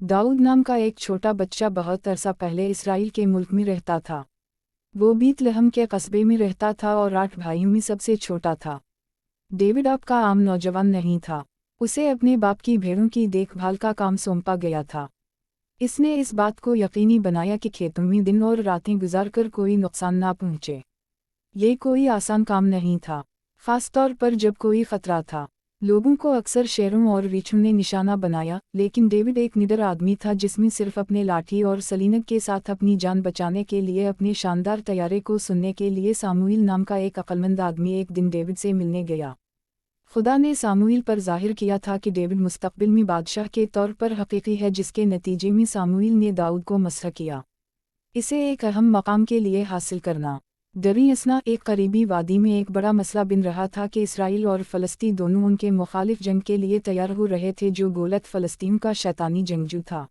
दाऊद नाम का एक छोटा बच्चा बहुत अरसा पहले इसराइल के मुल्क में रहता था। वो बीतलहम के कस्बे में रहता था और 8 भाइयों में सबसे छोटा था। डेविड अब का आम नौजवान नहीं था। उसे अपने बाप की भेड़ों की देखभाल का काम सौंपा गया था। इसने इस बात को यकीनी बनाया कि खेतों में दिन और रातें गुजारकर कोई नुकसान ना पहुंचे। ये कोई आसान काम नहीं था, खास तौर पर जब कोई खतरा था। लोगों को अक्सर शेरों और रीछों ने निशाना बनाया, लेकिन डेविड एक निडर आदमी था जिसमें सिर्फ अपने लाठी और सलीनग के साथ अपनी जान बचाने के लिए अपने शानदार तैयारे को सुनने के लिए सामुएल नाम का एक अक्लमंद आदमी एक दिन डेविड से मिलने गया। खुदा ने सामुएल पर जाहिर किया था कि डेविड मुस्तकबिल में बादशाह के तौर पर हकीकी है, जिसके नतीजे में सामुएल ने दाऊद को मसह किया, इसे एक अहम मकाम के लिए हासिल करना। दरियासना एक करीबी वादी में एक बड़ा मसला बन रहा था कि इसराइल और फ़लस्तीन दोनों उनके मुखालिफ जंग के लिए तैयार हो रहे थे। जो गोलत फ़लस्तीन का शैतानी जंगजू था,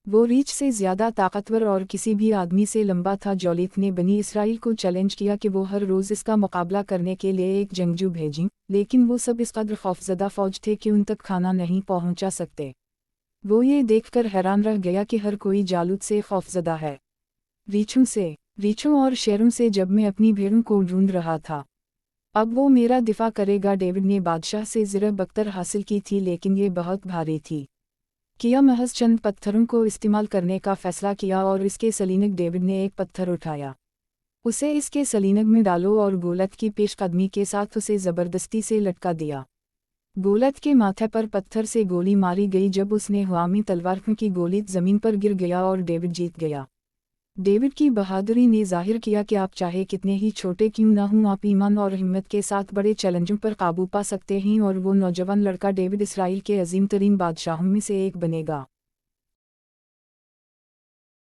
वो रीछ से ज़्यादा ताकतवर और किसी भी आदमी से लंबा था। जोलित ने बनी इसराइल को चैलेंज किया कि वो हर रोज़ इसका मुकाबला करने के लिए एक जंगजू भेजें, लेकिन वो सब इस कदर खौफज़दा फ़ौज थे कि उन तक खाना नहीं पहुंचा सकते। वो ये देखकर हैरान रह गया कि हर कोई जालूत से खौफज़दा है। रीछों और शेरों से जब मैं अपनी भेड़ों को ढूंढ रहा था, अब वो मेरा दिफा करेगा। डेविड ने बादशाह से ज़रा बख्तर हासिल की थी, लेकिन ये बहुत भारी थी। महज चंद पत्थरों को इस्तेमाल करने का फैसला किया और इसके सलीनग डेविड ने एक पत्थर उठाया, उसे इसके सलीनग में डालो और गोलत की पेशकदमी के साथ उसे ज़बरदस्ती से लटका दिया। गोलत के माथे पर पत्थर से गोली मारी गई। जब उसने हवा में तलवार की गोली ज़मीन पर गिर गया और डेविड जीत गया। डेविड की बहादुरी ने जाहिर किया कि आप चाहे कितने ही छोटे क्यों ना हों, आप ईमान और हिम्मत के साथ बड़े चैलेंजों पर काबू पा सकते हैं। और वो नौजवान लड़का डेविड इसराइल के अजीम तरीन बादशाहों में से एक बनेगा।